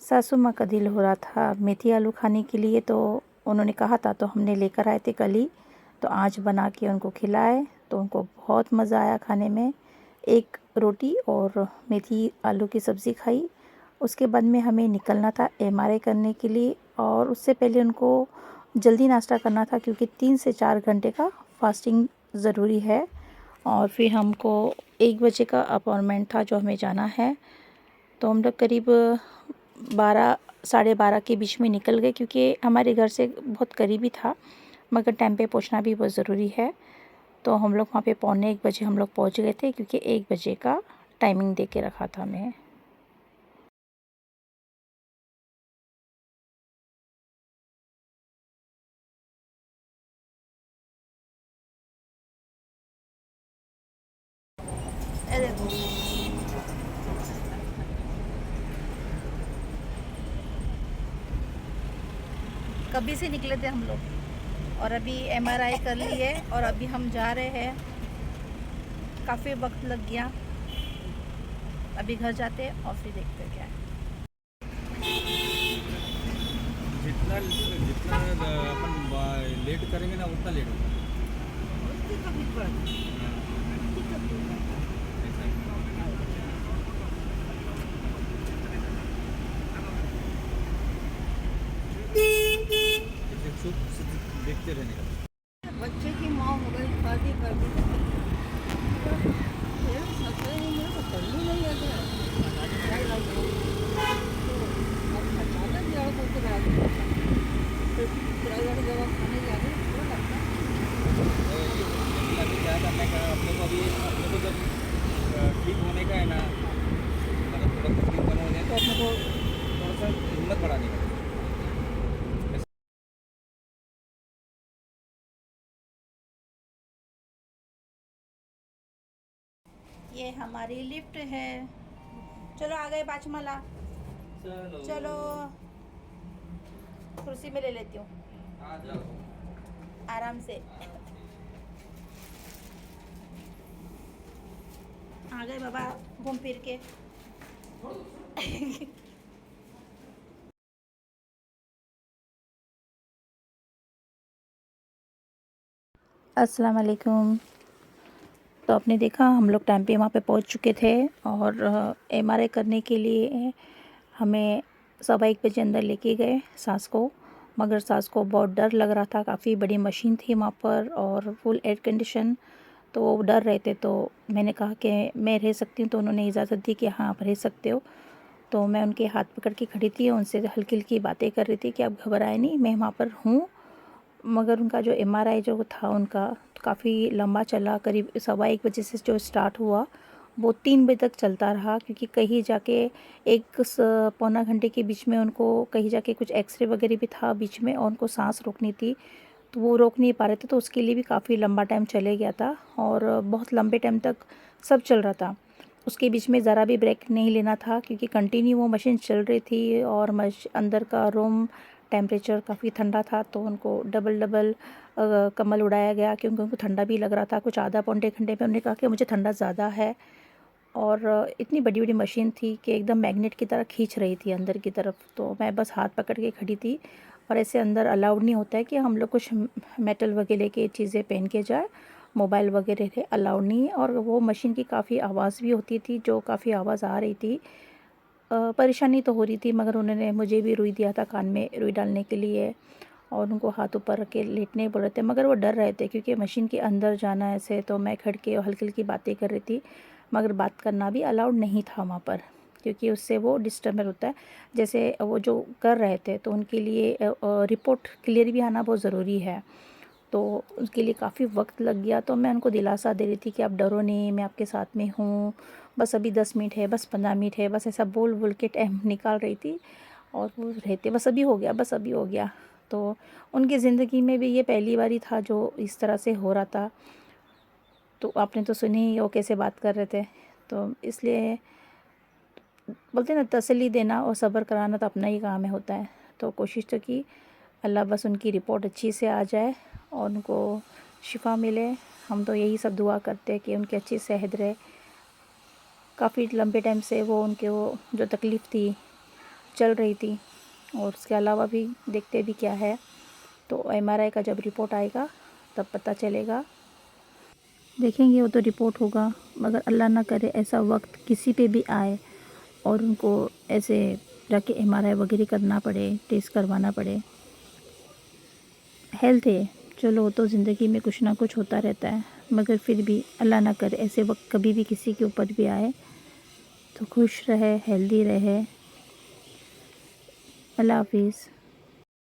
सासू माँ का दिल हो रहा था मेथी आलू खाने के लिए, तो उन्होंने कहा था, तो हमने लेकर आए थे कल ही। तो आज बना के उनको खिलाए तो उनको बहुत मज़ा आया खाने में। एक रोटी और मेथी आलू की सब्ज़ी खाई। उसके बाद में हमें निकलना था एमआरआई करने के लिए, और उससे पहले उनको जल्दी नाश्ता करना था क्योंकि 3 से 4 घंटे का फास्टिंग ज़रूरी है। और फिर हमको 1 बजे का अपॉइंटमेंट था जो हमें जाना है। तो हम लोग करीब 12 साढ़े 12 के बीच में निकल गए क्योंकि हमारे घर से बहुत करीबी था, मगर टाइम पे पहुंचना भी बहुत ज़रूरी है। तो हम लोग वहाँ पे पौने 1 बजे हम लोग पहुँच गए थे क्योंकि 1 बजे का टाइमिंग दे के रखा था हमें। कभी से निकले थे हम लोग और अभी एमआरआई कर ली है और अभी हम जा रहे हैं। काफ़ी वक्त लग गया। अभी घर जाते हैं और फिर देखते हैं क्या है। जितना जितना अपन लेट करेंगे ना उतना लेट होगा। ऐसा है। चुप देखते रहने का। बच्चे की माँ हो गई, शादी कर दी, फिर ससुर ने मेरे को करनी नहीं आता है। क्या लगा? तो अब अचानक लड़कों को रात को फिर प्राइवेट दवा खाने जाने थोड़ा लगता है। अभी क्या करने का अपने को, अभी अपने को जब ठीक होने का है ना, मतलब थोड़ा तकलीफ कम हो जाए तो अपने को थोड़ा सा हिम्मत बढ़ाने का। ये हमारी लिफ्ट है। चलो आ गए पाँचमाला। चलो कुर्सी में ले लेती हूँ आ जाओ। आराम से। आ गए बाबा घूम फिर के। अस्सलाम वालेकुम। तो आपने देखा हम लोग टाइम पे वहाँ पे पहुँच चुके थे और एमआरआई करने के लिए हमें 1:15 अंदर लेके गए सास को। मगर सास को बहुत डर लग रहा था, काफ़ी बड़ी मशीन थी वहाँ पर और फुल एयर कंडीशन। तो वो डर रहे थे, तो मैंने कहा कि मैं रह सकती हूँ, तो उन्होंने इजाज़त दी कि हाँ आप रह सकते हो। तो मैं उनके हाथ पकड़ के खड़ी थी, उनसे हल्की हल्की बातें कर रही थी कि आप घबराए नहीं, मैं वहाँ पर हूँ। मगर उनका जो एमआरआई जो था उनका काफ़ी लंबा चला, करीब 1:15 से जो स्टार्ट हुआ वो 3 बजे तक चलता रहा, क्योंकि कहीं जाके पौना घंटे के बीच में उनको कहीं जाके कुछ एक्सरे वगैरह भी था बीच में और उनको सांस रोकनी थी, तो वो रोक नहीं पा रहे थे, तो उसके लिए भी काफ़ी लंबा टाइम चले गया था और बहुत लंबे टाइम तक सब चल रहा था। उसके बीच में ज़रा भी ब्रेक नहीं लेना था क्योंकि कंटिन्यू वो मशीन चल रही थी और अंदर का रूम टेम्परेचर काफ़ी ठंडा था, तो उनको डबल डबल कम्बल उड़ाया गया क्योंकि उनको ठंडा भी लग रहा था। कुछ आधा पौने घंटे में उन्होंने कहा कि मुझे ठंडा ज़्यादा है। और इतनी बड़ी बड़ी मशीन थी कि एकदम मैग्नेट की तरह खींच रही थी अंदर की तरफ, तो मैं बस हाथ पकड़ के खड़ी थी। और ऐसे अंदर अलाउड नहीं होता है कि हम लोग कुछ मेटल वगैरह की चीज़ें पहन के जाए, मोबाइल वगैरह थे अलाउड नहीं है। और वो मशीन की काफ़ी आवाज़ भी होती थी, जो काफ़ी आवाज़ आ रही थी। परेशानी तो हो रही थी, मगर उन्होंने मुझे भी रुई दिया था कान में रुई डालने के लिए और उनको हाथ ऊपर रख के लेटने बोल रहे थे, मगर वो डर रहे थे क्योंकि मशीन के अंदर जाना ऐसे। तो मैं खड़ के हल्की हल्की बातें कर रही थी, मगर बात करना भी अलाउड नहीं था वहाँ पर क्योंकि उससे वो डिस्टर्ब होता है। जैसे वो जो कर रहे थे तो उनके लिए रिपोर्ट क्लियर भी आना बहुत ज़रूरी है, तो उसके लिए काफ़ी वक्त लग गया। तो मैं उनको दिलासा दे रही थी कि आप डरो नहीं, मैं आपके साथ में हूँ, बस अभी 10 मिनट है, बस 15 मिनट है, बस ऐसा बोल बोल के टाइम निकाल रही थी। और वो रहते बस अभी हो गया, बस अभी हो गया। तो उनकी ज़िंदगी में भी ये पहली बार ही था जो इस तरह से हो रहा था। तो आपने तो सुनी ही वो कैसे बात कर रहे थे, तो इसलिए बोलते हैं ना, तसल्ली देना और सब्र कराना तो अपना ही काम है होता है। तो कोशिश तो की, अल्लाह बस उनकी रिपोर्ट अच्छी से आ जाए और उनको शिफा मिले। हम तो यही सब दुआ करते हैं कि उनकी अच्छी सेहत रहे। काफ़ी लंबे टाइम से वो उनके वो जो तकलीफ़ थी चल रही थी, और उसके अलावा भी देखते भी क्या है। तो एमआरआई का जब रिपोर्ट आएगा तब पता चलेगा, देखेंगे, वो तो रिपोर्ट होगा। मगर अल्लाह ना करे ऐसा वक्त किसी पे भी आए और उनको ऐसे रख के एमआरआई वगैरह करना पड़े, टेस्ट करवाना पड़े। हेल्थ है, चलो वो तो ज़िंदगी में कुछ ना कुछ होता रहता है, मगर फिर भी अल्लाह ना करे ऐसे वक्त कभी भी किसी के ऊपर भी आए। तो खुश रहे, हेल्दी रहे। अल्लाह हाफिज़।